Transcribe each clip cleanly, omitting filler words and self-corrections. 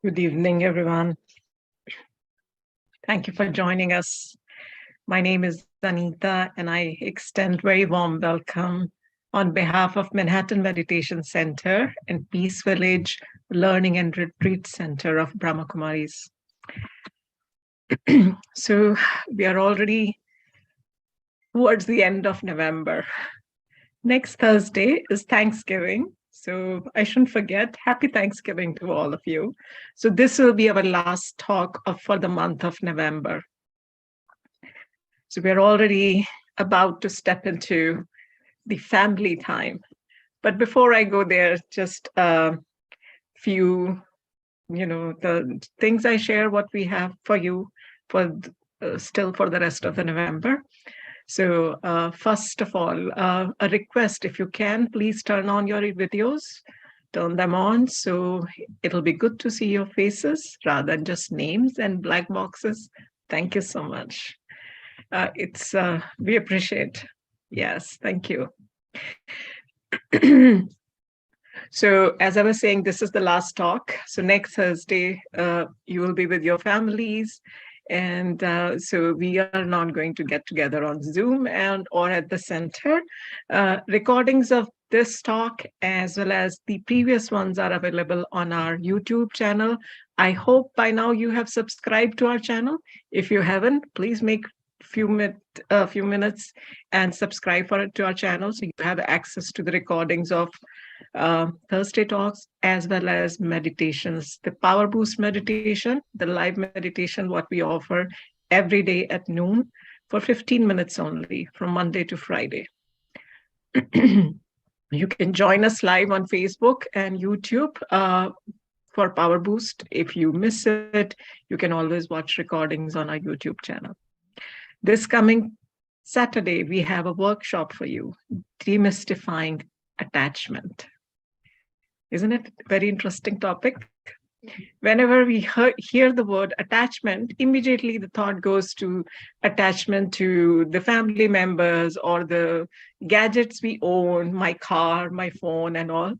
Good evening, everyone. Thank you for joining us. My name is Anita, and I extend very warm welcome on behalf of Manhattan Meditation Center and Peace Village Learning and Retreat Center of Brahma Kumaris. So we are already towards the end of November. Next Thursday is Thanksgiving. So I shouldn't forget, happy Thanksgiving to all of you. So this will be our last talk for the month of November. So we're already about to step into the family time. But before I go there, just a few, the things I share, what we have for you for still for the rest of the November. So first of all, a request, if you can, please turn on your videos, turn them on. So it'll be good to see your faces rather than just names and black boxes. Thank you so much. We appreciate. Yes, thank you. So as I was saying, this is the last talk. So next Thursday, you will be with your families. And so we are not going to get together on Zoom or at the center. Recordings of this talk as well as the previous ones are available on our YouTube channel. I hope by now you have subscribed to our channel. If you haven't, please make a few minutes and subscribe to our channel so you have access to the recordings of Thursday talks as well as meditations. The Power Boost meditation, the live meditation, what we offer every day at noon for 15 minutes only from Monday to Friday. You can join us live on Facebook and YouTube for Power Boost. If you miss it, you can always watch recordings on our YouTube channel. This coming Saturday, we have a workshop for you, demystifying attachment. Isn't it a very interesting topic? Whenever we hear the word attachment, immediately the thought goes to attachment to the family members or the gadgets we own, my car, my phone, and all.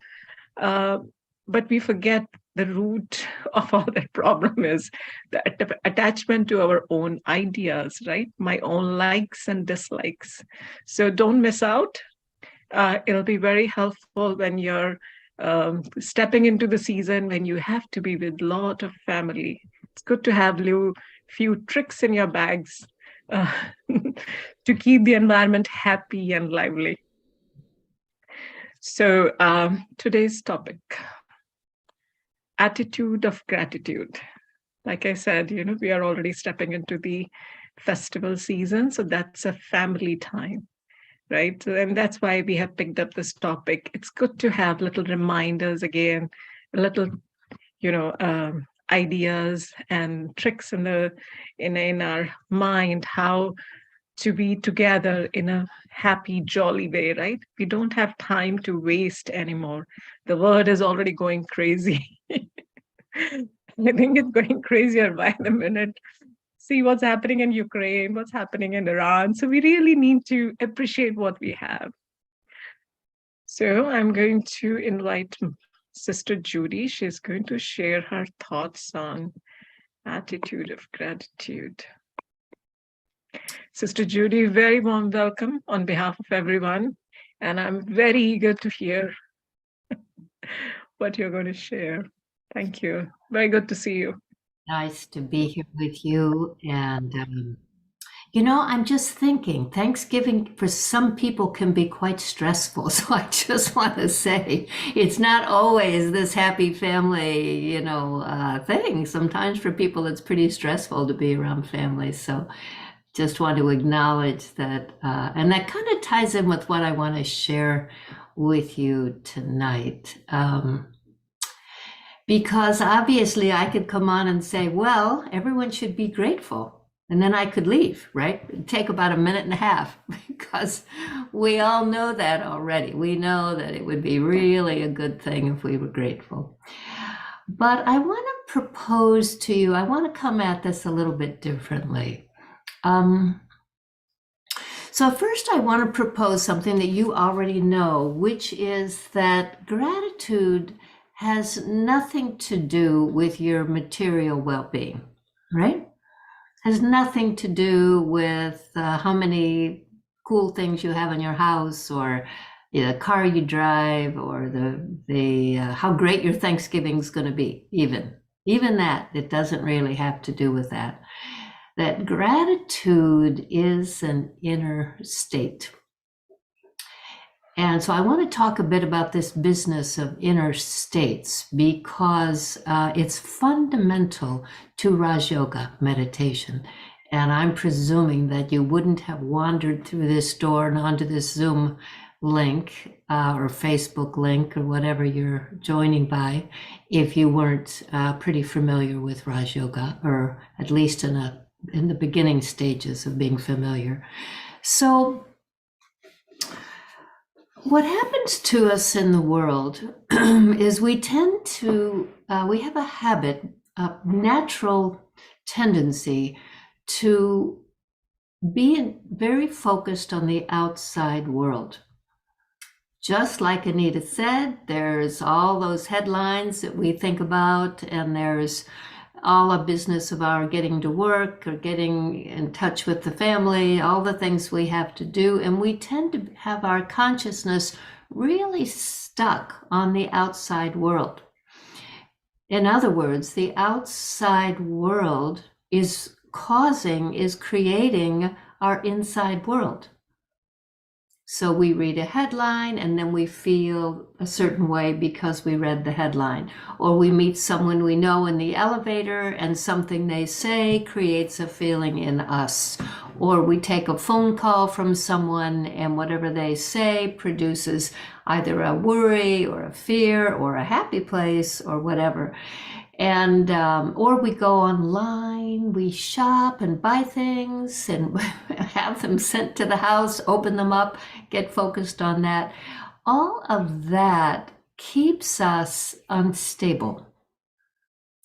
But we forget the root of all that problem is the attachment to our own ideas, right? My own likes and dislikes. So don't miss out. It'll be very helpful when you're stepping into the season when you have to be with a lot of family. It's good to have few tricks in your bags to keep the environment happy and lively. So today's topic, attitude of gratitude. Like I said, we are already stepping into the festival season, so that's a family time. Right. And that's why we have picked up this topic. It's good to have little reminders again, little, ideas and tricks in our mind, how to be together in a happy, jolly way, right? We don't have time to waste anymore. The world is already going crazy. I think it's going crazier by the minute. See what's happening in Ukraine, what's happening in Iran. So we really need to appreciate what we have. So I'm going to invite Sister Judy. She's going to share her thoughts on attitude of gratitude. Sister Judy, very warm welcome on behalf of everyone. And I'm very eager to hear what you're going to share. Thank you. Very good to see you. Nice to be here with you. And, I'm just thinking Thanksgiving for some people can be quite stressful. So I just want to say it's not always this happy family, thing. Sometimes for people, it's pretty stressful to be around family. So just want to acknowledge that. And that kind of ties in with what I want to share with you tonight. Because obviously I could come on and say, well, everyone should be grateful. And then I could leave, right? It'd take about a minute and a half because we all know that already. We know that it would be really a good thing if we were grateful. But I want to propose to you, I want to come at this a little bit differently. So first I want to propose something that you already know, which is that gratitude has nothing to do with your material well-being, right? Has nothing to do with how many cool things you have in your house, or the car you drive, or the how great your Thanksgiving's going to be. Even that, it doesn't really have to do with that. That gratitude is an inner state. And so I want to talk a bit about this business of inner states because it's fundamental to Raj Yoga meditation. And I'm presuming that you wouldn't have wandered through this door and onto this Zoom link or Facebook link or whatever you're joining by if you weren't pretty familiar with Raj Yoga, or at least in the beginning stages of being familiar. So what happens to us in the world is we tend to, we have a habit, a natural tendency to be very focused on the outside world. Just like Anita said, there's all those headlines that we think about, and there's all a business of our getting to work or getting in touch with the family, all the things we have to do. And we tend to have our consciousness really stuck on the outside world. In other words, the outside world is creating our inside world. So we read a headline and then we feel a certain way because we read the headline. Or we meet someone we know in the elevator and something they say creates a feeling in us. Or we take a phone call from someone and whatever they say produces either a worry or a fear or a happy place or whatever. And or we go online, we shop and buy things and have them sent to the house, open them up, get focused on that. All of that keeps us unstable.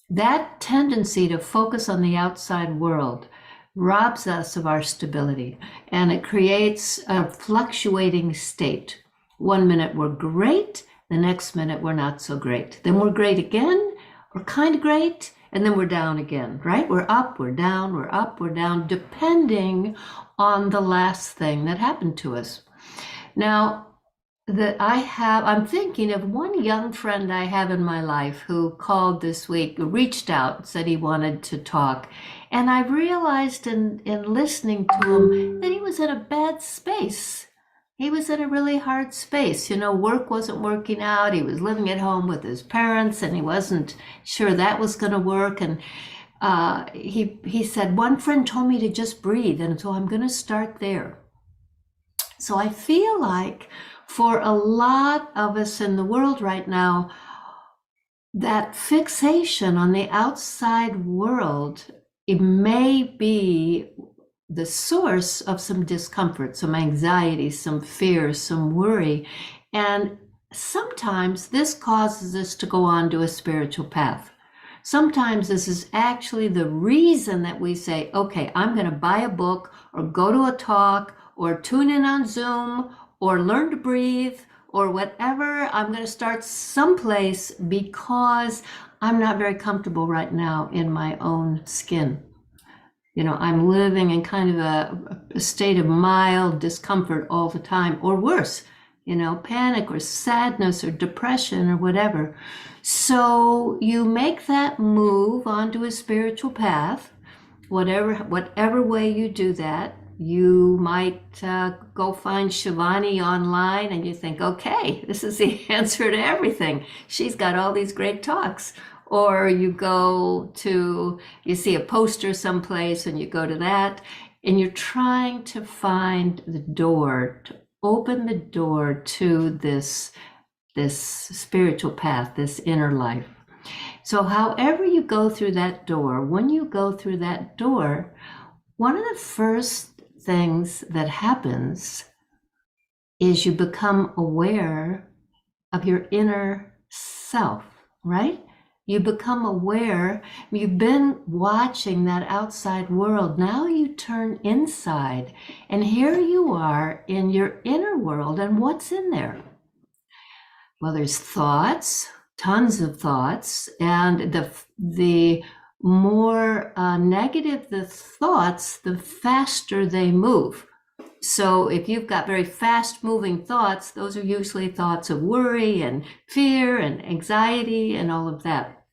That tendency to focus on the outside world robs us of our stability, and it creates a fluctuating state. 1 minute we're great, the next minute we're not so great. Then we're great again, we're kind of great, and then we're down again, right? We're up, we're down, we're up, we're down, depending on the last thing that happened to us. Now, I'm thinking of one young friend I have in my life who called this week, reached out, said he wanted to talk. And I realized in listening to him that he was in a bad space. He was in a really hard space. Work wasn't working out. He was living at home with his parents and he wasn't sure that was going to work. And he said, one friend told me to just breathe. And so I'm going to start there. So I feel like for a lot of us in the world right now, that fixation on the outside world, it may be the source of some discomfort, some anxiety, some fear, some worry. And sometimes this causes us to go on to a spiritual path. Sometimes this is actually the reason that we say, okay, I'm going to buy a book or go to a talk or tune in on Zoom or learn to breathe or whatever. I'm going to start someplace because I'm not very comfortable right now in my own skin. I'm living in kind of a state of mild discomfort all the time, or worse, panic or sadness or depression or whatever. So you make that move onto a spiritual path, whatever way you do that. You might go find Shivani online and you think, okay, this is the answer to everything. She's got all these great talks. Or you see a poster someplace and you go to that and you're trying to find the door, to open the door to this spiritual path, this inner life. So however you go through that door, when you go through that door, One of the first things that happens is you become aware of your inner self, right? You become aware, you've been watching that outside world. Now you turn inside, and here you are in your inner world. And what's in there? Well, there's thoughts, tons of thoughts, and the more negative the thoughts, the faster they move. So if you've got very fast moving thoughts, those are usually thoughts of worry and fear and anxiety and all of that.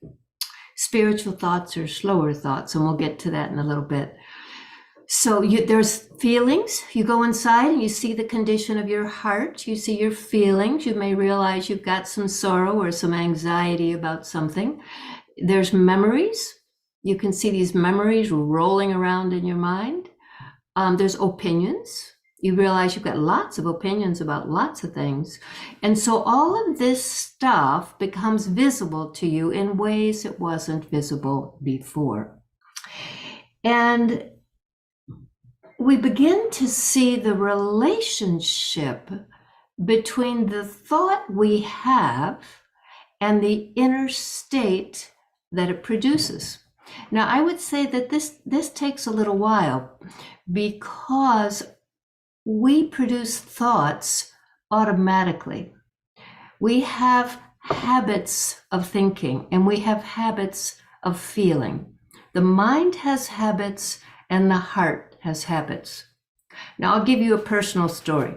Spiritual thoughts are slower thoughts, and we'll get to that in a little bit. So there's feelings. You go inside and you see the condition of your heart. You see your feelings. You may realize you've got some sorrow or some anxiety about something. There's memories. You can see these memories rolling around in your mind. There's opinions. You realize you've got lots of opinions about lots of things. And so all of this stuff becomes visible to you in ways it wasn't visible before. And we begin to see the relationship between the thought we have and the inner state that it produces. Now, I would say that this takes a little while because we produce thoughts automatically. We have habits of thinking and we have habits of feeling. The mind has habits and the heart has habits. Now, I'll give you a personal story.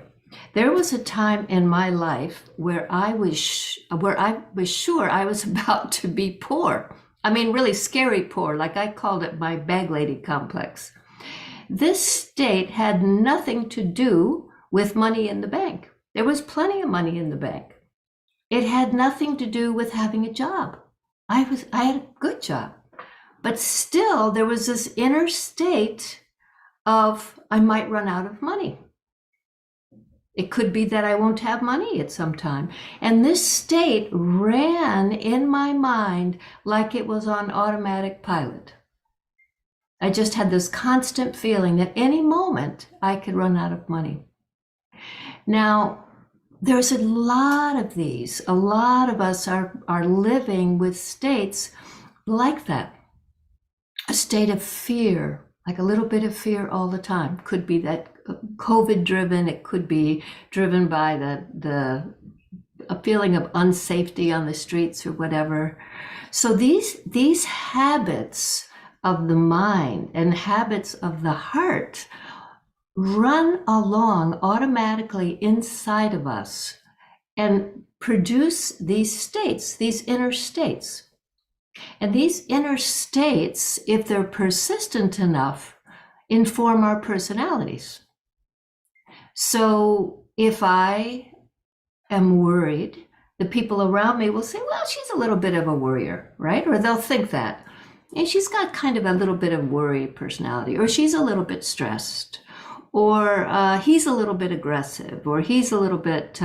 There was a time in my life where I was sure I was about to be poor. I mean, really scary poor, like I called it my bag lady complex. This state had nothing to do with money in the bank. There was plenty of money in the bank. It had nothing to do with having a job. I had a good job. But still, there was this inner state of I might run out of money. It could be that I won't have money at some time. And this state ran in my mind like it was on automatic pilot. I just had this constant feeling that any moment I could run out of money. Now, there's a lot of these. A lot of us are living with states like that. A state of fear, like a little bit of fear all the time. Could be that COVID driven. It could be driven by a feeling of unsafety on the streets or whatever. So these habits of the mind and habits of the heart run along automatically inside of us and produce these states, these inner states. And these inner states, if they're persistent enough, inform our personalities. So if I am worried, the people around me will say, well, she's a little bit of a worrier, right? Or they'll think that. And she's got kind of a little bit of worry personality, or she's a little bit stressed, or he's a little bit aggressive, or he's a little bit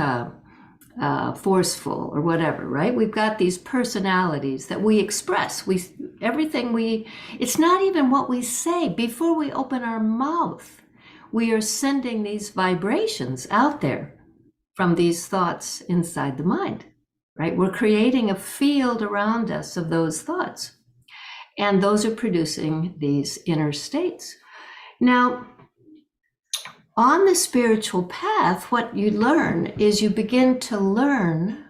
forceful, or whatever, right? We've got these personalities that we express. It's not even what we say. Before we open our mouth, we are sending these vibrations out there from these thoughts inside the mind, right? We're creating a field around us of those thoughts. And those are producing these inner states. Now, on the spiritual path, what you learn is you begin to learn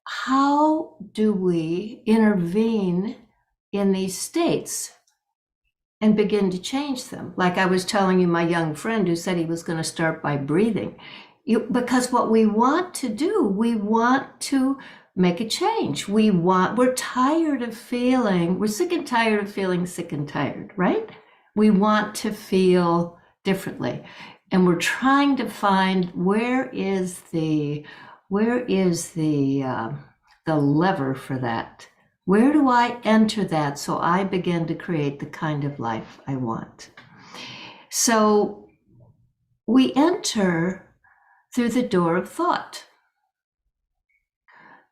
how do we intervene in these states and begin to change them. Like I was telling you, my young friend who said he was going to start by breathing. Because what we want to do, we want to make a change. We're tired of feeling, we're sick and tired of feeling sick and tired, right? We want to feel differently. And we're trying to find where is the lever for that? Where do I enter that so I begin to create the kind of life I want? So we enter through the door of thought.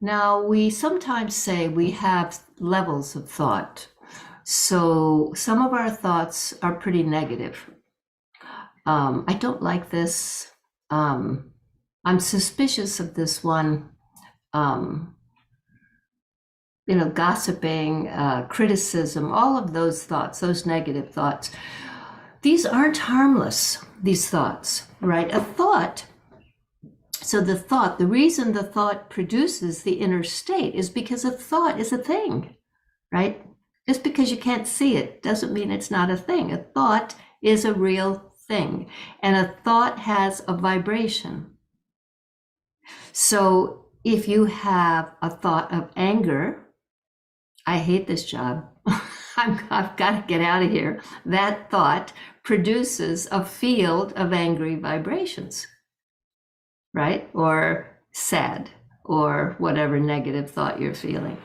Now, we sometimes say we have levels of thought. So some of our thoughts are pretty negative. I don't like this. I'm suspicious of this one. Um, gossiping, criticism, all of those thoughts, those negative thoughts. These aren't harmless, these thoughts, right? A thought, so the reason the thought produces the inner state is because a thought is a thing, right? Just because you can't see it doesn't mean it's not a thing. A thought is a real thing, and a thought has a vibration. So if you have a thought of anger, I hate this job. I've got to get out of here. That thought produces a field of angry vibrations, right? Or sad, or whatever negative thought you're feeling.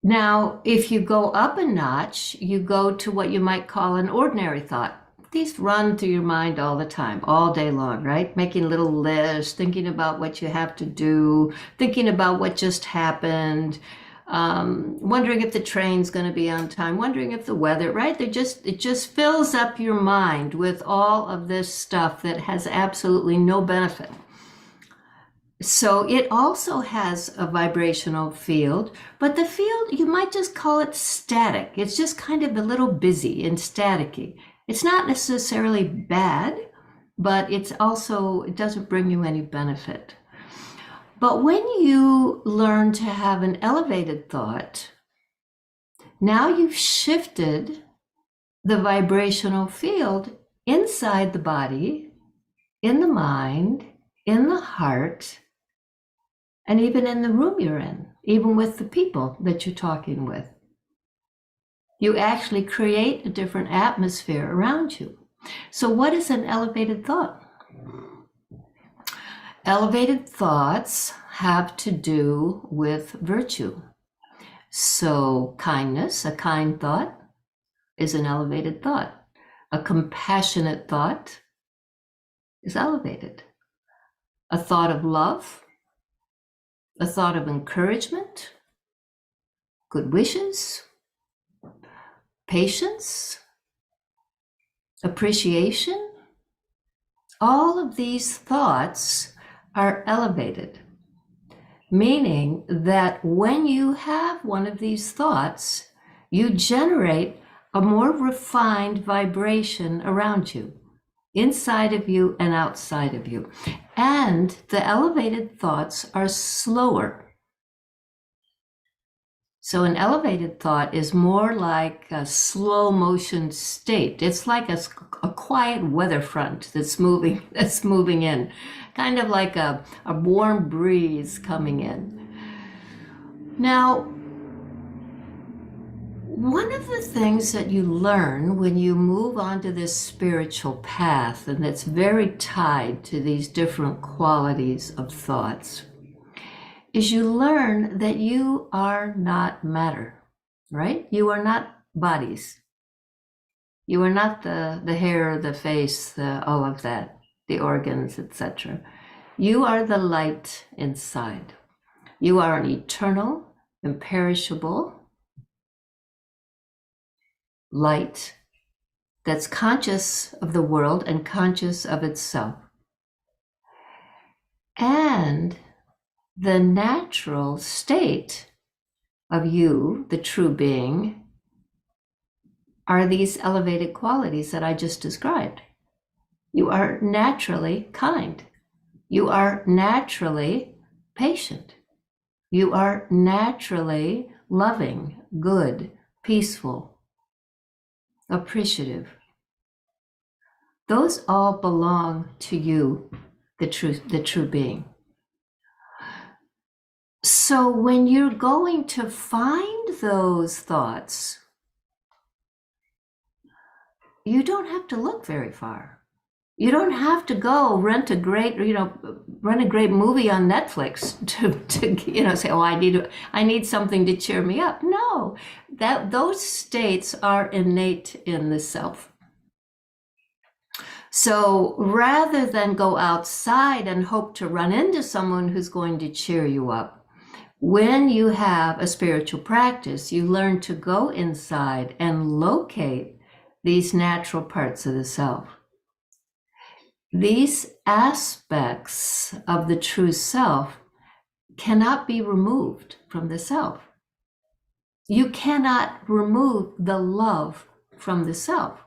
Now, if you go up a notch, you go to what you might call an ordinary thought. These run through your mind all the time, all day long, right? Making little lists, thinking about what you have to do, thinking about what just happened, wondering if the train's going to be on time, wondering if the weather, right? It just fills up your mind with all of this stuff that has absolutely no benefit. So it also has a vibrational field, but the field, you might just call it static. It's just kind of a little busy and staticky. It's not necessarily bad, but it doesn't bring you any benefit. But when you learn to have an elevated thought, now you've shifted the vibrational field inside the body, in the mind, in the heart, and even in the room you're in, even with the people that you're talking with. You actually create a different atmosphere around you. So what is an elevated thought? Elevated thoughts have to do with virtue. So kindness, a kind thought, is an elevated thought. A compassionate thought is elevated. A thought of love, a thought of encouragement, good wishes, patience, appreciation, all of these thoughts are elevated, meaning that when you have one of these thoughts, you generate a more refined vibration around you, inside of you and outside of you. And the elevated thoughts are slower. So an elevated thought is more like a slow motion state. It's like a quiet weather front that's moving in, kind of like a warm breeze coming in. Now, one of the things that you learn when you move onto this spiritual path, and that's very tied to these different qualities of thoughts, is you learn that you are not matter, right? You are not bodies. You are not the hair, the face, all of that, the organs, etc. You are the light inside. You are an eternal, imperishable light that's conscious of the world and conscious of itself. And the natural state of you, the true being, are these elevated qualities that I just described. You are naturally kind. You are naturally patient. You are naturally loving, good, peaceful, appreciative. Those all belong to you, the true being. So when you're going to find those thoughts, you don't have to look very far. You don't have to go rent a great movie on Netflix to say, oh, I need something to cheer me up. No, those states are innate in the self. So rather than go outside and hope to run into someone who's going to cheer you up, When you have a spiritual practice, you learn to go inside and locate these natural parts of the self. These aspects of the true self cannot be removed from the self. You cannot remove the love from the self.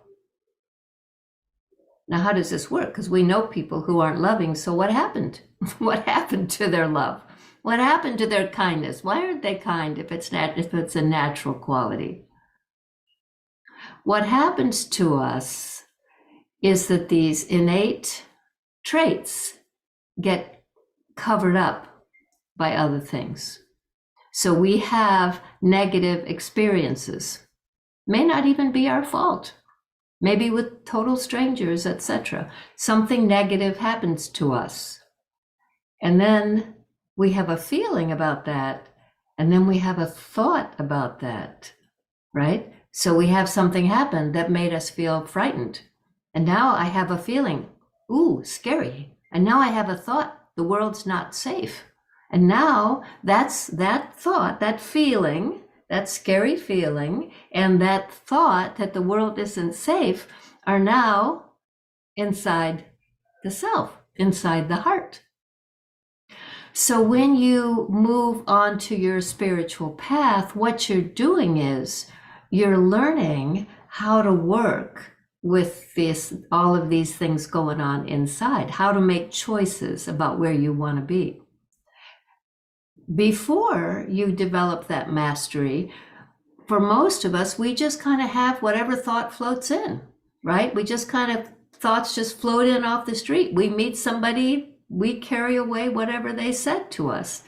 Now, how does this work? Because we know people who aren't loving. So what happened? What happened to their love? What happened to their kindness? Why aren't they kind if it's a natural quality? What happens to us is that these innate traits get covered up by other things. So we have negative experiences. May not even be our fault. Maybe with total strangers, etc. Something negative happens to us. And then we have a feeling about that. And then we have a thought about that, right? So we have something happen that made us feel frightened. And now I have a feeling, ooh, scary. And now I have a thought, the world's not safe. And now that's that thought, that feeling, that scary feeling, and that thought that the world isn't safe are now inside the self, inside the heart. So when you move on to your spiritual path, what you're doing is you're learning how to work with all of these things going on inside, how to make choices about where you want to be. Before you develop that mastery, for most of us, we just kind of have whatever thought floats in, right? We just kind of, thoughts just float in off the street. We meet somebody, we carry away whatever they said to us.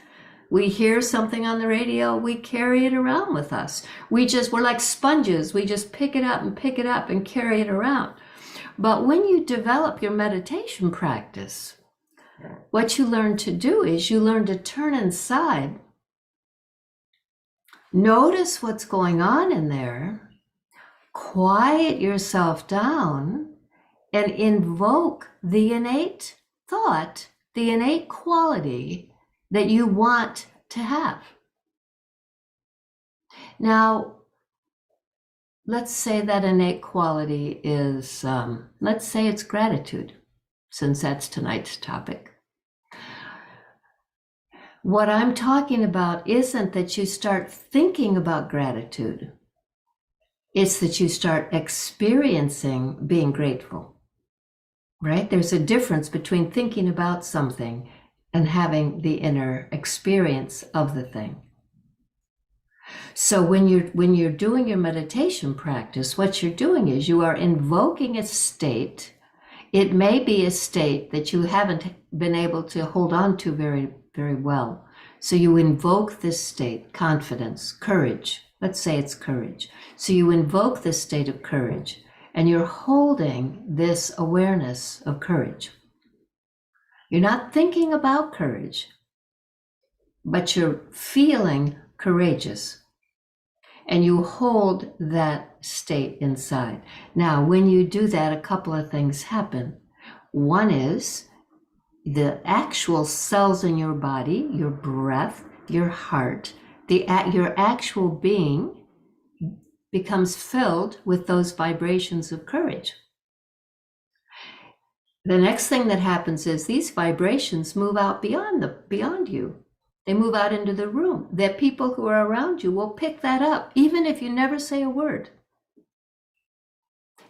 We hear something on the radio, we carry it around with us. We're like sponges. We just pick it up and carry it around. But when you develop your meditation practice, what you learn to do is you learn to turn inside, notice what's going on in there, quiet yourself down, and invoke the innate thought, the innate quality that you want to have. Now, let's say that innate quality is, let's say it's gratitude, since that's tonight's topic. What I'm talking about isn't that you start thinking about gratitude. It's that you start experiencing being grateful, right? There's a difference between thinking about something and having the inner experience of the thing. So when you're doing your meditation practice, what you're doing is you are invoking a state. It may be a state that you haven't been able to hold on to very, very well. So you invoke this state, confidence, courage. Let's say it's courage. So you invoke this state of courage, and you're holding this awareness of courage. You're not thinking about courage, but you're feeling courageous. And you hold that state inside. Now, when you do that, a couple of things happen. One is the actual cells in your body, your breath, your heart, your actual being becomes filled with those vibrations of courage. The next thing that happens is these vibrations move out beyond you. They move out into the room. The people who are around you will pick that up, even if you never say a word.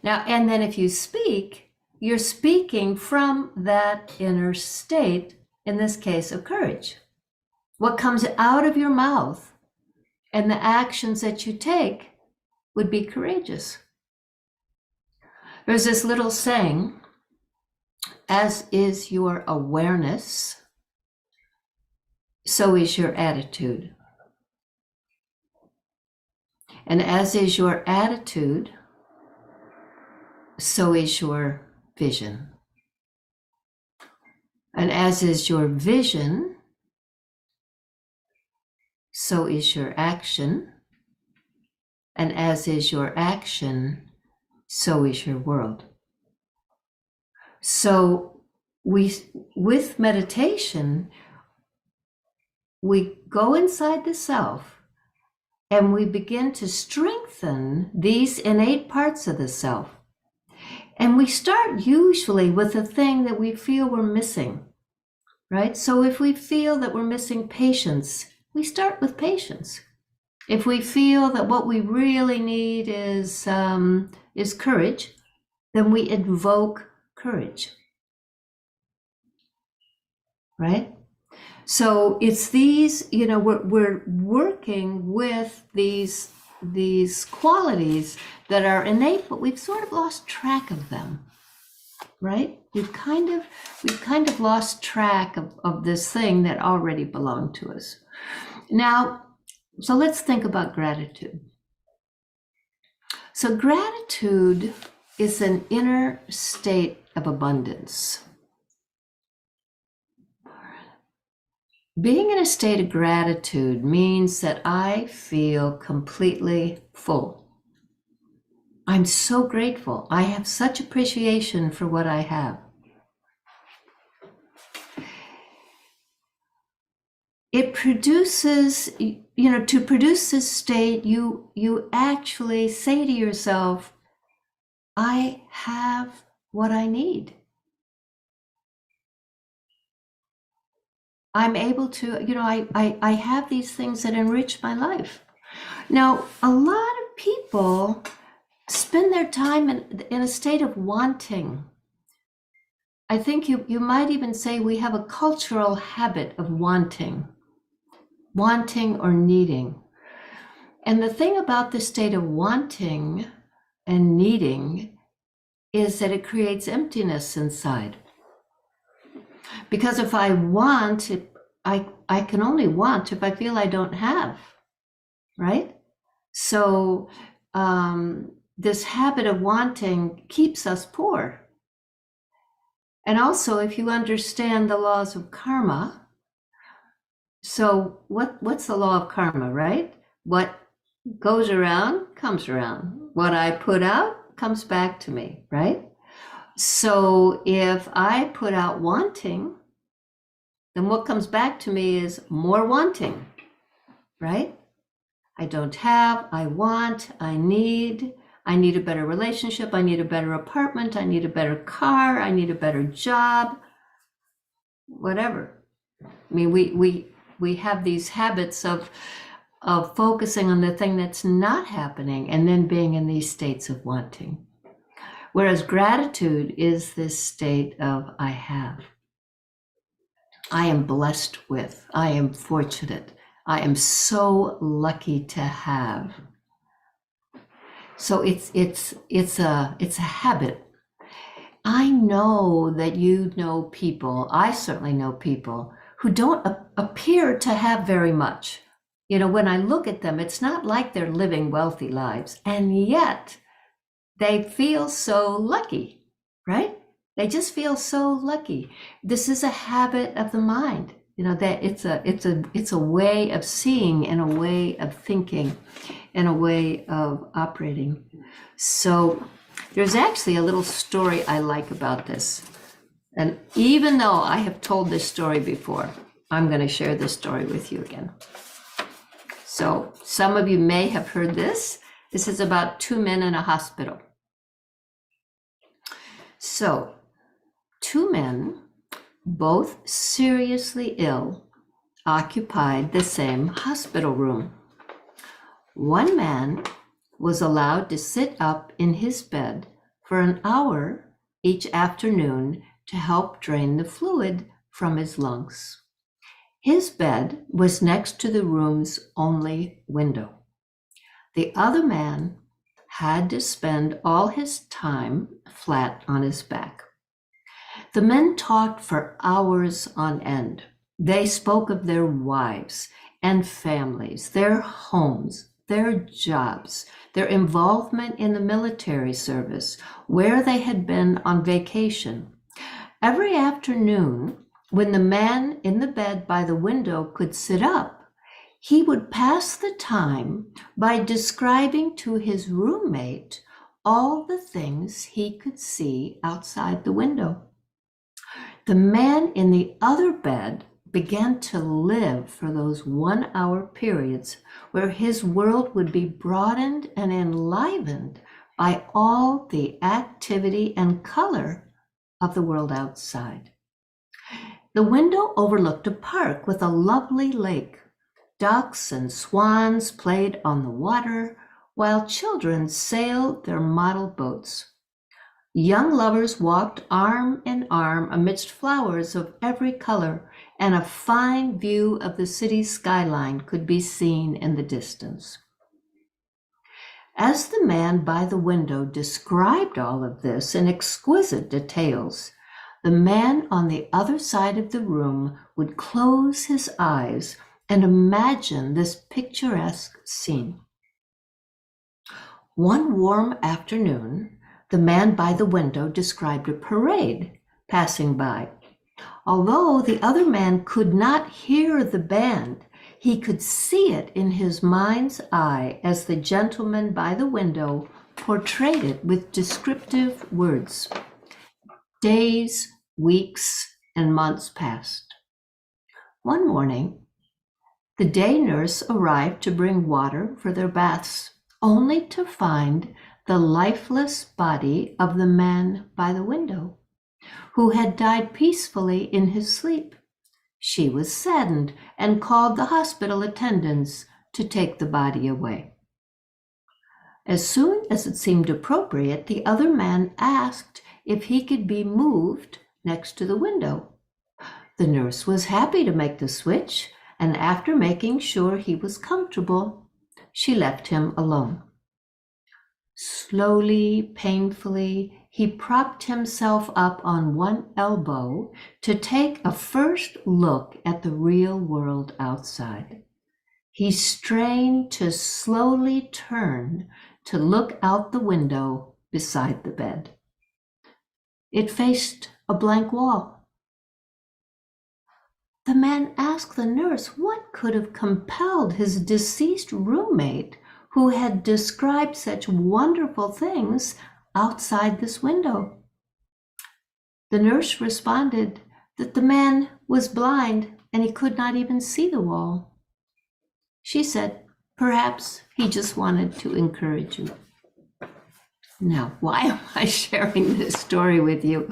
Now, and then if you speak, you're speaking from that inner state, in this case of courage. What comes out of your mouth and the actions that you take would be courageous. There's this little saying, as is your awareness, so is your attitude. And as is your attitude, so is your vision. And as is your vision, so is your action. And as is your action, so is your world. So with meditation, we go inside the self and we begin to strengthen these innate parts of the self. And we start usually with a thing that we feel we're missing, right? So if we feel that we're missing patience, we start with patience. If we feel that what we really need is courage, then we invoke courage, right? So it's these, we're working with these qualities that are innate, but we've sort of lost track of them, right? We've kind of lost track of this thing that already belonged to us. Now, so let's think about gratitude. So gratitude is an inner state of abundance. Being in a state of gratitude means that I feel completely full. I'm so grateful. I have such appreciation for what I have. It produces, to produce this state, you actually say to yourself, I have what I need. I'm able to, I have these things that enrich my life. Now, a lot of people spend their time in a state of wanting. I think you might even say we have a cultural habit of wanting or needing. And the thing about the state of wanting and needing is that it creates emptiness inside. Because if I want, I can only want if I feel I don't have, right? So this habit of wanting keeps us poor. And also, if you understand the laws of karma, so what's the law of karma, right? What goes around comes around. What I put out comes back to me, right? So if I put out wanting, then what comes back to me is more wanting, right? I don't have, I want, I need a better relationship, I need a better apartment, I need a better car, I need a better job, whatever. I mean, we have these habits of focusing on the thing that's not happening and then being in these states of wanting. Whereas gratitude is this state of I have. I am blessed with, I am fortunate, I am so lucky to have. So it's a habit. I know that you know people, I certainly know people who don't appear to have very much. When I look at them, it's not like they're living wealthy lives, and yet they feel so lucky, right? They just feel so lucky. This is a habit of the mind, that it's a way of seeing and a way of thinking and a way of operating. So there's actually a little story I like about this. And even though I have told this story before, I'm going to share this story with you again. So some of you may have heard this. This is about two men in a hospital. So, two men, both seriously ill, occupied the same hospital room. One man was allowed to sit up in his bed for an hour each afternoon to help drain the fluid from his lungs. His bed was next to the room's only window. The other man had to spend all his time flat on his back. The men talked for hours on end. They spoke of their wives and families, their homes, their jobs, their involvement in the military service, where they had been on vacation. Every afternoon, when the man in the bed by the window could sit up, he would pass the time by describing to his roommate all the things he could see outside the window. The man in the other bed began to live for those 1 hour periods where his world would be broadened and enlivened by all the activity and color of the world outside. The window overlooked a park with a lovely lake. Ducks and swans played on the water, while children sailed their model boats. Young lovers walked arm in arm amidst flowers of every color, and a fine view of the city's skyline could be seen in the distance. As the man by the window described all of this in exquisite details, the man on the other side of the room would close his eyes and imagine this picturesque scene. One warm afternoon, the man by the window described a parade passing by. Although the other man could not hear the band, he could see it in his mind's eye as the gentleman by the window portrayed it with descriptive words. Days, weeks, and months passed. One morning, the day nurse arrived to bring water for their baths, only to find the lifeless body of the man by the window, who had died peacefully in his sleep. She was saddened and called the hospital attendants to take the body away. As soon as it seemed appropriate, the other man asked if he could be moved next to the window. The nurse was happy to make the switch, and after making sure he was comfortable, she left him alone. Slowly, painfully, he propped himself up on one elbow to take a first look at the real world outside. He strained to slowly turn to look out the window beside the bed. It faced a blank wall. The man asked the nurse what could have compelled his deceased roommate, who had described such wonderful things, outside this window. The nurse responded that the man was blind and he could not even see the wall. She said, perhaps he just wanted to encourage you. Now, why am I sharing this story with you?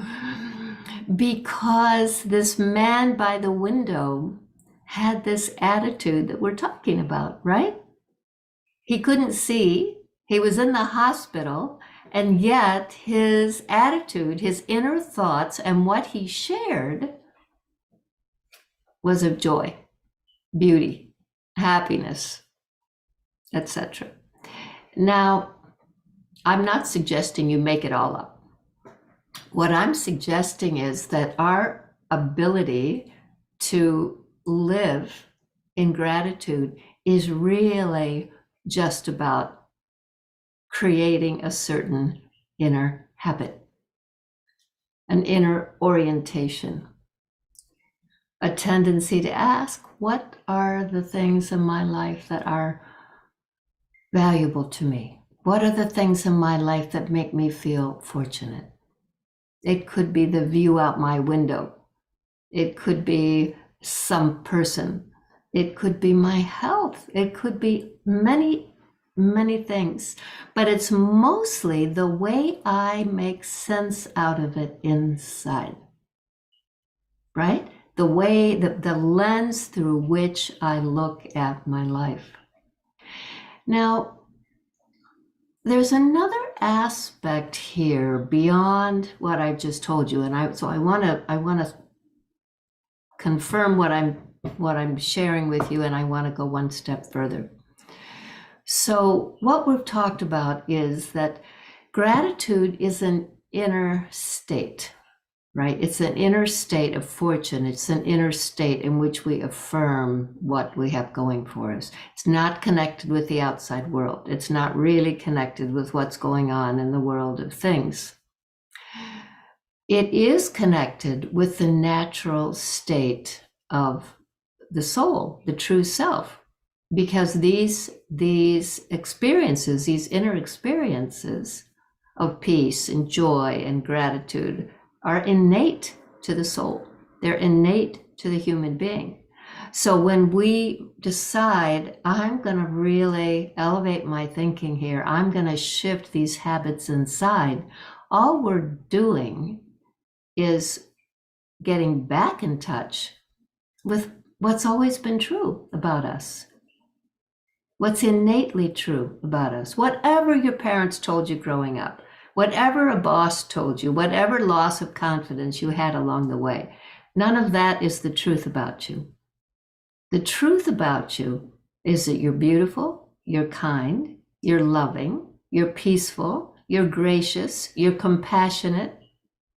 Because this man by the window had this attitude that we're talking about, right? He couldn't see, he was in the hospital, and yet his attitude, his inner thoughts, and what he shared was of joy, beauty, happiness, etc. Now, I'm not suggesting you make it all up. What I'm suggesting is that our ability to live in gratitude is really just about creating a certain inner habit, an inner orientation, a tendency to ask, what are the things in my life that are valuable to me? What are the things in my life that make me feel fortunate? It could be the view out my window. It could be some person. It could be my health. It could be many, many things. But it's mostly the way I make sense out of it inside, right? The way, the lens through which I look at my life. Now, there's another aspect here beyond what I've just told you, and I want to confirm what I'm sharing with you, and I want to go one step further. So what we've talked about is that gratitude is an inner state, right? It's an inner state of fortune. It's an inner state in which we affirm what we have going for us. It's not connected with the outside world. It's not really connected with what's going on in the world of things. It is connected with the natural state of the soul, the true self, because these experiences, these inner experiences of peace and joy and gratitude are innate to the soul. They're innate to the human being. So when we decide, I'm going to really elevate my thinking here, I'm going to shift these habits inside, all we're doing is getting back in touch with what's always been true about us, what's innately true about us. Whatever your parents told you growing up, whatever a boss told you, whatever loss of confidence you had along the way, none of that is the truth about you. The truth about you is that you're beautiful, you're kind, you're loving, you're peaceful, you're gracious, you're compassionate,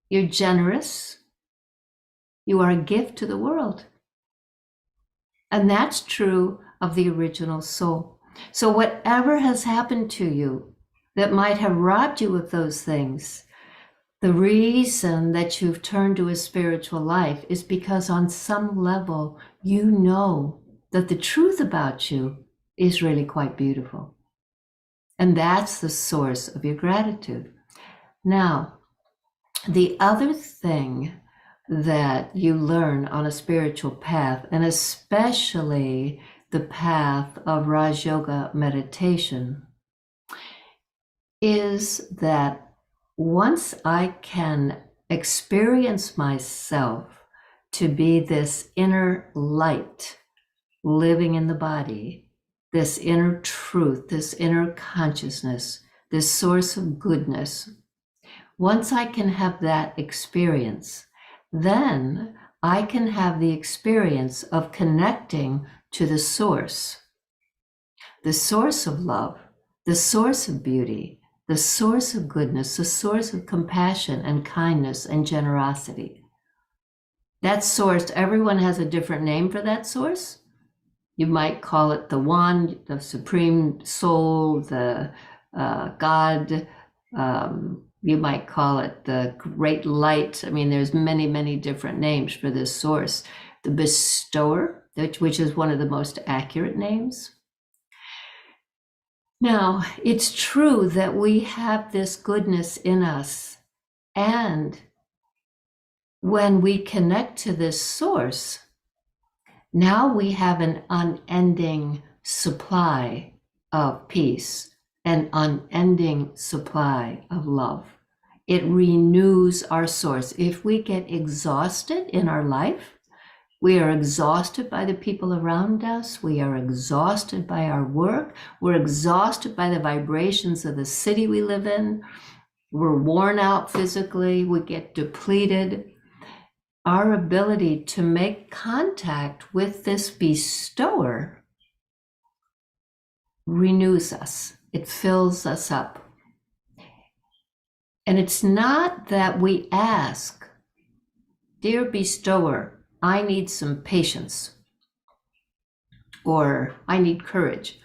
you're generous. You are a gift to the world. And that's true of the original soul. So whatever has happened to you that might have robbed you of those things, the reason that you've turned to a spiritual life is because on some level, you know that the truth about you is really quite beautiful. And that's the source of your gratitude. Now, the other thing that you learn on a spiritual path, and especially the path of Raj Yoga meditation, is that once I can experience myself to be this inner light living in the body, this inner truth, this inner consciousness, this source of goodness, once I can have that experience, then I can have the experience of connecting to the source of love, the source of beauty, the source of goodness, the source of compassion and kindness and generosity. That source, everyone has a different name for that source. You might call it the One, the Supreme Soul, the God. You might call it the Great Light. I mean, there's many, many different names for this source. The Bestower, which is one of the most accurate names. Now, it's true that we have this goodness in us, and when we connect to this source, now we have an unending supply of peace, an unending supply of love. It renews our source. If we get exhausted in our life, we are exhausted by the people around us. We are exhausted by our work. We're exhausted by the vibrations of the city we live in. We're worn out physically. We get depleted. Our ability to make contact with this bestower renews us. It fills us up. And it's not that we ask, dear bestower, I need some patience, or I need courage.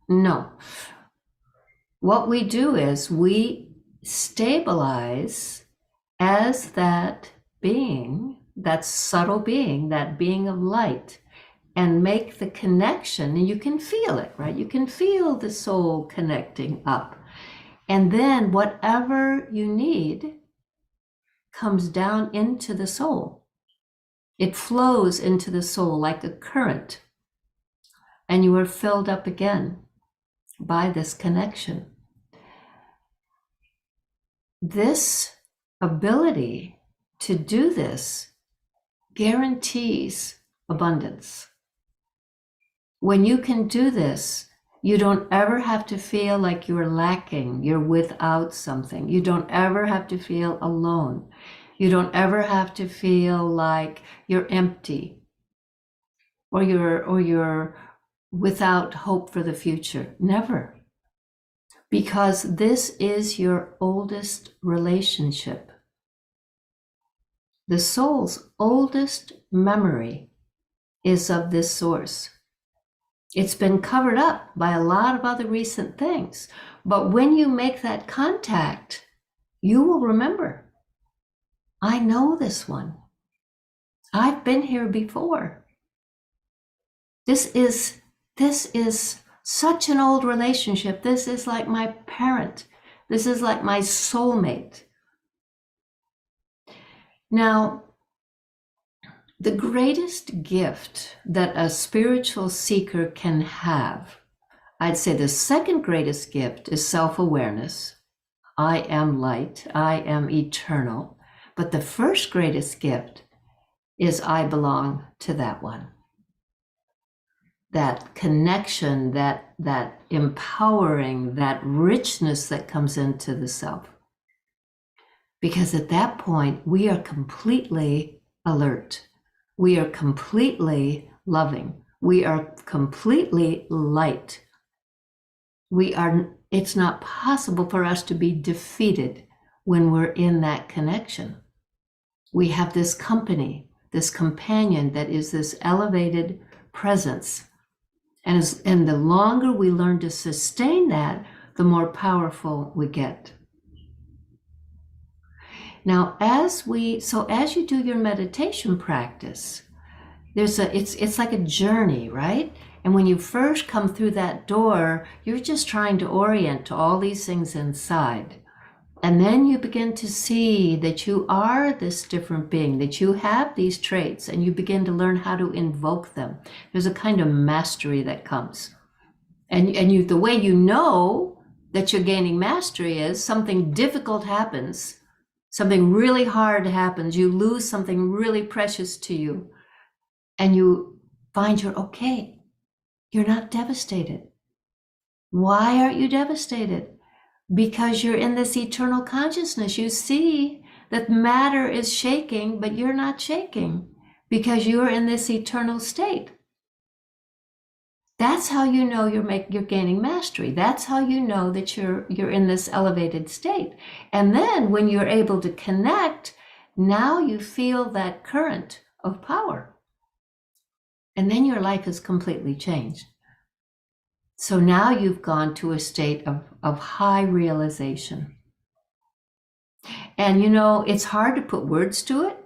No. What we do is we stabilize as that being, that subtle being, that being of light, and make the connection, and you can feel it, right? You can feel the soul connecting up. And then whatever you need comes down into the soul. It flows into the soul like a current, and you are filled up again by this connection. This ability to do this guarantees abundance. When you can do this, you don't ever have to feel like you're lacking, you're without something. You don't ever have to feel alone. You don't ever have to feel like you're empty or you're without hope for the future. Never. Because this is your oldest relationship. The soul's oldest memory is of this source. It's been covered up by a lot of other recent things. But when you make that contact, you will remember, I know this one. I've been here before. This is such an old relationship. This is like my parent. This is like my soulmate. Now, The greatest gift that a spiritual seeker can have, I'd say the second greatest gift is self-awareness. I am light, I am eternal. But the first greatest gift is I belong to that one. That connection, that empowering, that richness that comes into the self. Because at that point, we are completely alert. We are completely loving. We are completely light. It's not possible for us to be defeated when we're in that connection. We have this company, this companion that is this elevated presence. And the longer we learn to sustain that, the more powerful we get. Now, as you do your meditation practice, it's like a journey, right? And when you first come through that door, you're just trying to orient to all these things inside. And then you begin to see that you are this different being, that you have these traits, and you begin to learn how to invoke them. There's a kind of mastery that comes. And the way you know that you're gaining mastery is something difficult happens, something really hard happens, you lose something really precious to you, and you find you're okay. You're not devastated. Why aren't you devastated? Because you're in this eternal consciousness. You see that matter is shaking, but you're not shaking because you're in this eternal state. That's how you know you're gaining mastery. That's how you know that you're in this elevated state. And then when you're able to connect, now you feel that current of power. And then your life is completely changed. So now you've gone to a state of high realization. And it's hard to put words to it.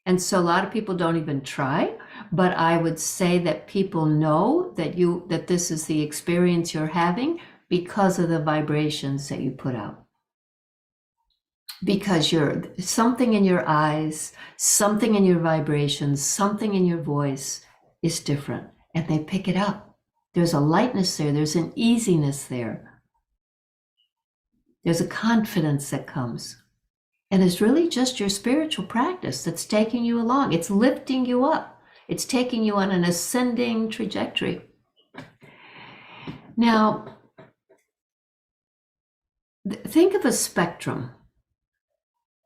And so a lot of people don't even try. But I would say that people know that this is the experience you're having because of the vibrations that you put out. Because something in your eyes, something in your vibrations, something in your voice is different, and they pick it up. There's a lightness there. There's an easiness there. There's a confidence that comes. And it's really just your spiritual practice that's taking you along. It's lifting you up. It's taking you on an ascending trajectory. Now, think of a spectrum,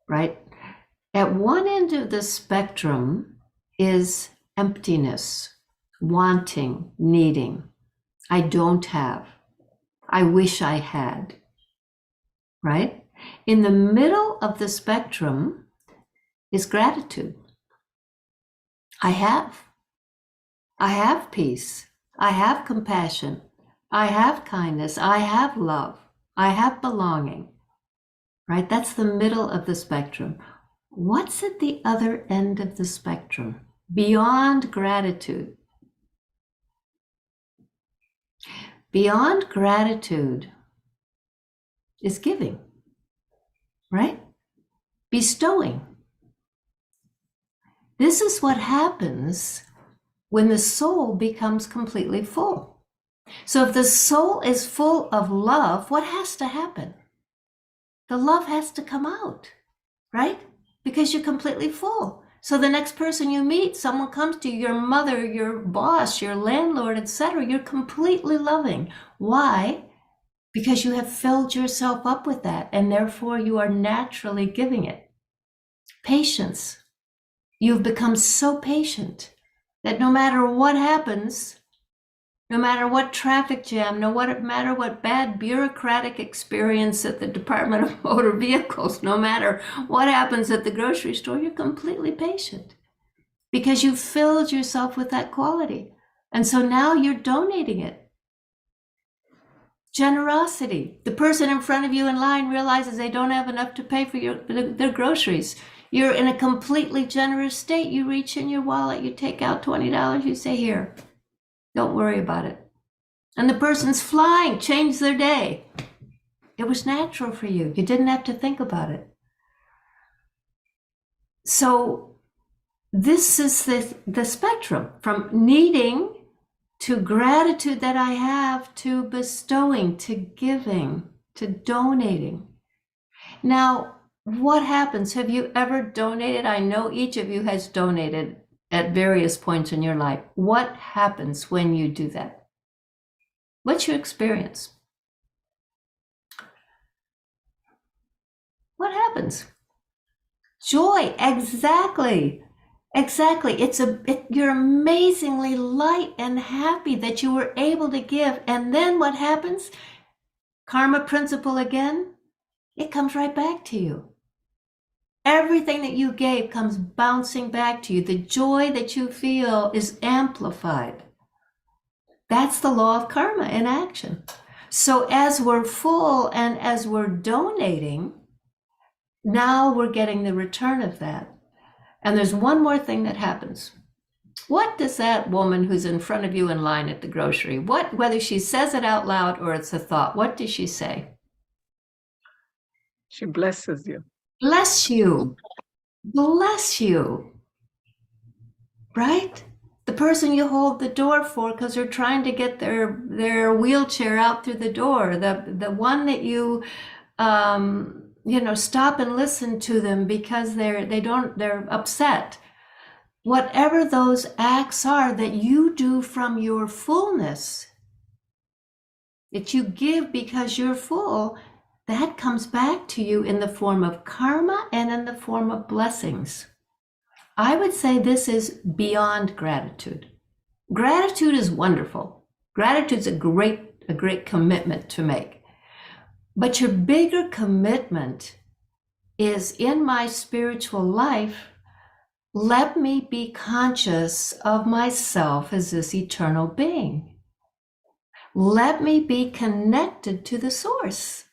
right? At one end of the spectrum is emptiness, wanting, needing. I don't have. I wish I had, right? In the middle of the spectrum is gratitude. I have peace. I have compassion. I have kindness. I have love. I have belonging, right? That's the middle of the spectrum. What's at the other end of the spectrum? Beyond gratitude. Beyond gratitude is giving, right? Bestowing. This is what happens when the soul becomes completely full. So if the soul is full of love, what has to happen? The love has to come out, right? Because you're completely full. So the next person you meet, someone comes to you, your mother, your boss, your landlord, etc., you're completely loving. Why? Because you have filled yourself up with that, and therefore you are naturally giving it. Patience. You've become so patient that no matter what happens, no matter what traffic jam, no matter what bad bureaucratic experience at the Department of Motor Vehicles, no matter what happens at the grocery store, you're completely patient because you've filled yourself with that quality. And so now you're donating it. Generosity. The person in front of you in line realizes they don't have enough to pay for their groceries. You're in a completely generous state. You reach in your wallet, you take out $20, you say, here, don't worry about it. And the person's flying, change their day. It was natural for you. You didn't have to think about it. So this is the spectrum from needing to gratitude that I have to bestowing, to giving, to donating. Now, what happens? Have you ever donated? I know each of you has donated at various points in your life. What happens when you do that? What's your experience? What happens? Joy, exactly. Exactly. You're amazingly light and happy that you were able to give. And then what happens? Karma principle again, it comes right back to you. Everything that you gave comes bouncing back to you. The joy that you feel is amplified. That's the law of karma in action. So as we're full and as we're donating, now we're getting the return of that. And there's one more thing that happens. What does that woman who's in front of you in line at the grocery, whether she says it out loud or it's a thought, what does she say? She blesses you. Bless you. Bless you. Right? The person you hold the door for because they're trying to get their wheelchair out through the door. The one that you stop and listen to them because they're upset. Whatever those acts are that you do from your fullness, that you give because you're full, that comes back to you in the form of karma and in the form of blessings. I would say this is beyond gratitude. Gratitude is wonderful. Gratitude's a great commitment to make. But your bigger commitment is, in my spiritual life, let me be conscious of myself as this eternal being. Let me be connected to the source.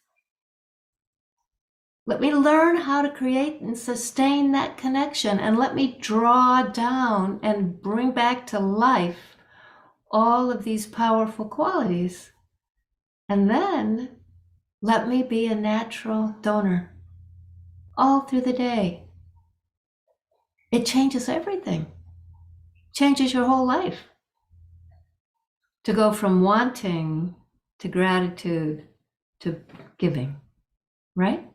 Let me learn how to create and sustain that connection, and let me draw down and bring back to life all of these powerful qualities. And then let me be a natural donor all through the day. It changes everything. Changes your whole life. To go from wanting to gratitude to giving, right?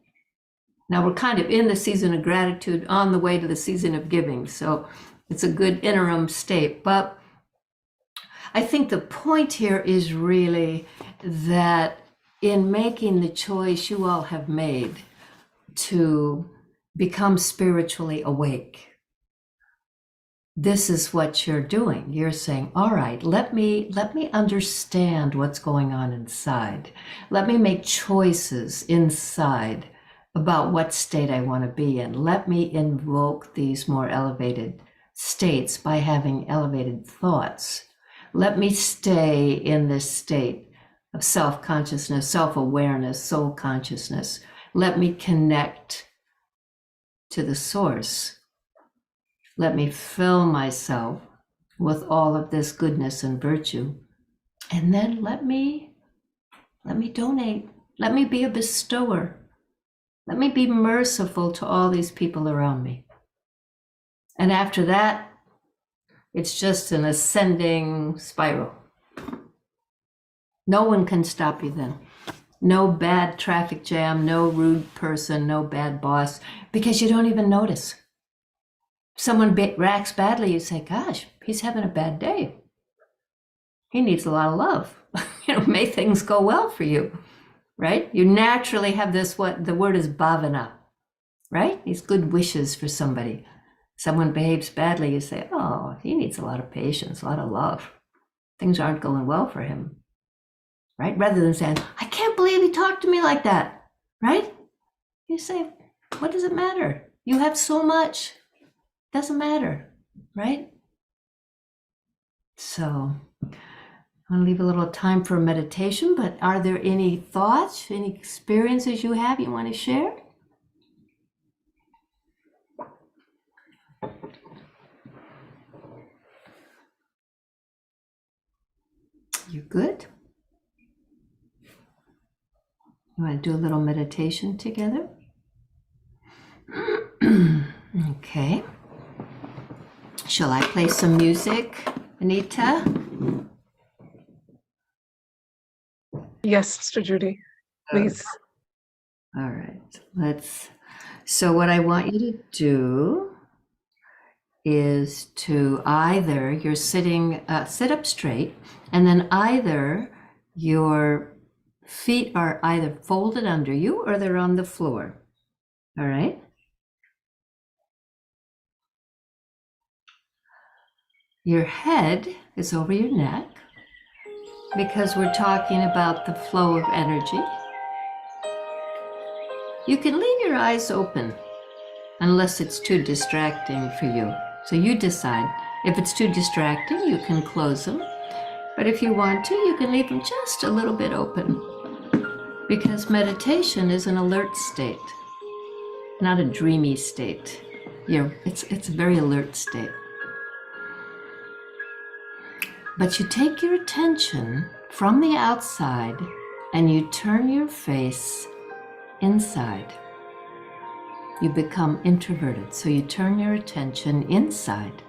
Now we're kind of in the season of gratitude on the way to the season of giving. So it's a good interim state. But I think the point here is really that in making the choice you all have made to become spiritually awake, this is what you're doing. You're saying, all right, let me understand what's going on inside. Let me make choices inside about what state I want to be in. Let me invoke these more elevated states by having elevated thoughts. Let me stay in this state of self-consciousness, self-awareness, soul consciousness. Let me connect to the source. Let me fill myself with all of this goodness and virtue. And then let me donate. Let me be a bestower. Let me be merciful to all these people around me. And after that, it's just an ascending spiral. No one can stop you then. No bad traffic jam, no rude person, no bad boss, because you don't even notice. Someone reacts badly, you say, gosh, he's having a bad day. He needs a lot of love. May things go well for you, right? You naturally have this, what the word is bhavana, right? These good wishes for somebody. Someone behaves badly, you say, oh, he needs a lot of patience, a lot of love. Things aren't going well for him, right? Rather than saying, I can't believe he talked to me like that, right? You say, what does it matter? You have so much. Doesn't matter, right? So I'll leave a little time for meditation, but are there any thoughts, any experiences you have you want to share? You good? You want to do a little meditation together? Okay. Shall I play some music, Anita? Yes, Sister Judy, please. All right, so what I want you to do is to either, you're sitting, sit up straight, and then either your feet are either folded under you or they're on the floor. All right? Your head is over your neck because we're talking about the flow of energy. You can leave your eyes open unless it's too distracting for you. So you decide. If it's too distracting, you can close them. But if you want to, you can leave them just a little bit open. Because meditation is an alert state, not a dreamy state. It's a very alert state. But you take your attention from the outside and you turn your face inside. You become introverted, so you turn your attention inside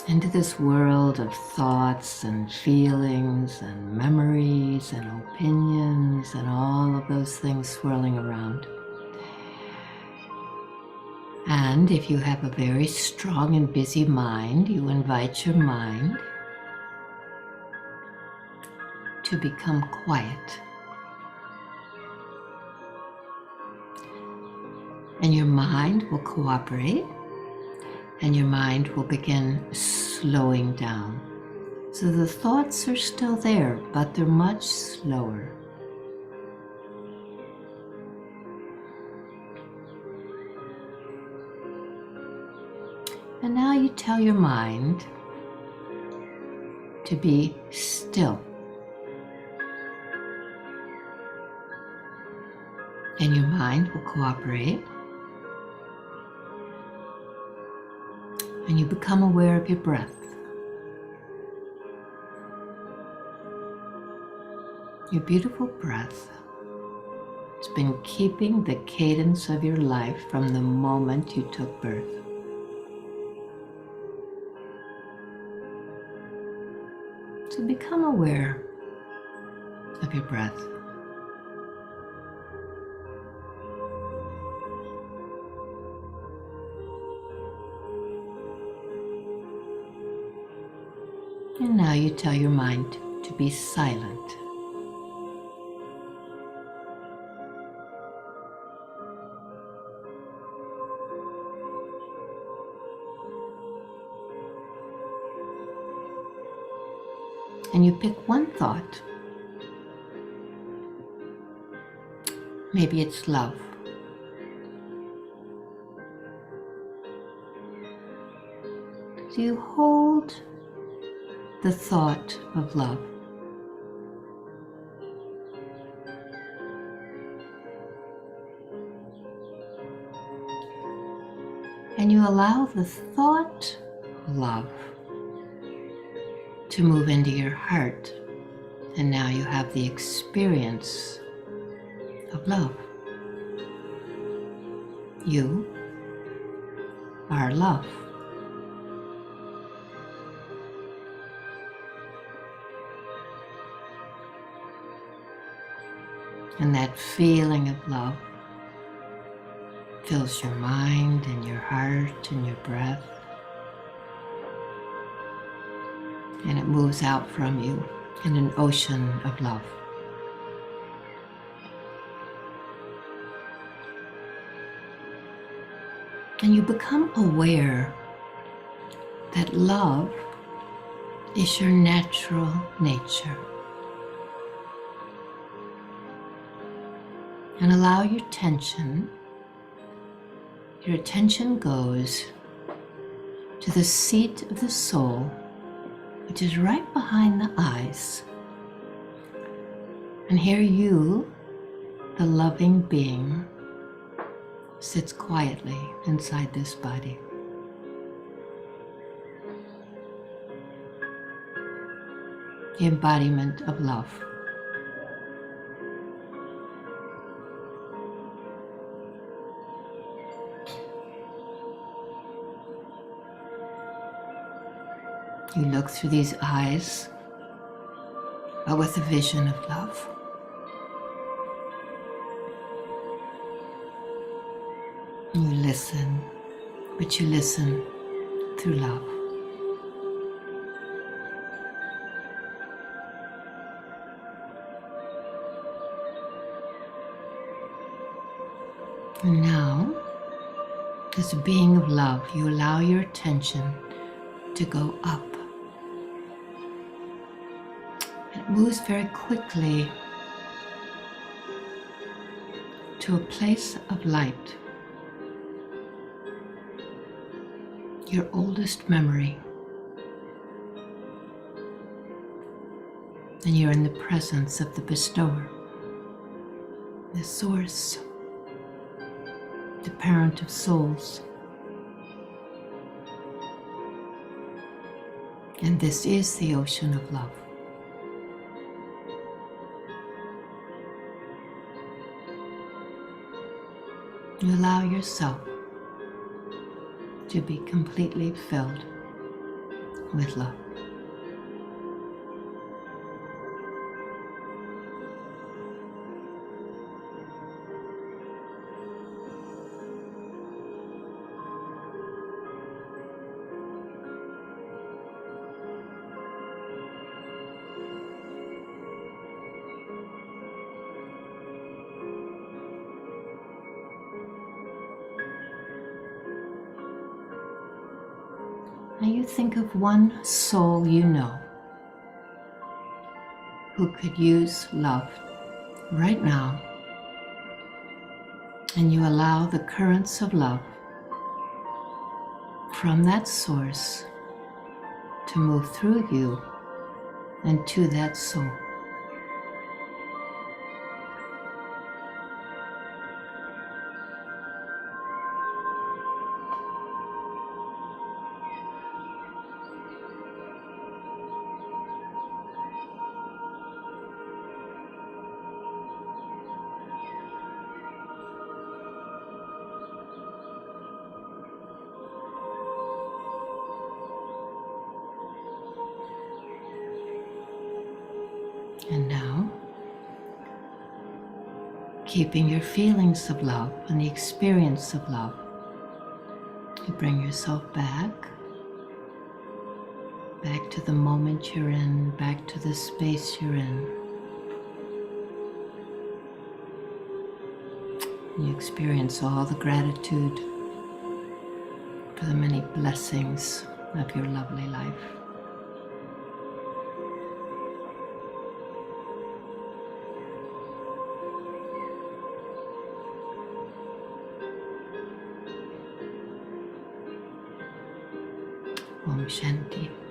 into this world of thoughts and feelings and memories and opinions and all of those things swirling around. And if you have a very strong and busy mind, you invite your mind to become quiet. And your mind will cooperate, and your mind will begin slowing down. So the thoughts are still there, but they're much slower. And now you tell your mind to be still. And your mind will cooperate. And you become aware of your breath. Your beautiful breath has been keeping the cadence of your life from the moment you took birth. So become aware of your breath. And now you tell your mind to be silent. And you pick one thought. Maybe it's love. So you hold the thought of love. And you allow the thought of love to move into your heart. And now you have the experience of love. You are love. And that feeling of love fills your mind and your heart and your breath. And it moves out from you in an ocean of love. And you become aware that love is your natural nature. And allow your attention goes to the seat of the soul, which is right behind the eyes. And here you, the loving being, sits quietly inside this body. The embodiment of love. You look through these eyes, but with a vision of love. You listen, but you listen through love. And now, as a being of love, you allow your attention to go up. It moves very quickly to a place of light, your oldest memory. And you're in the presence of the bestower, the source, the parent of souls. And this is the ocean of love. You allow yourself to be completely filled with love. Now you think of one soul you know who could use love right now, and you allow the currents of love from that source to move through you and to that soul. And now, keeping your feelings of love and the experience of love, you bring yourself back to the moment you're in, back to the space you're in. You experience all the gratitude for the many blessings of your lovely life. Om Shanti.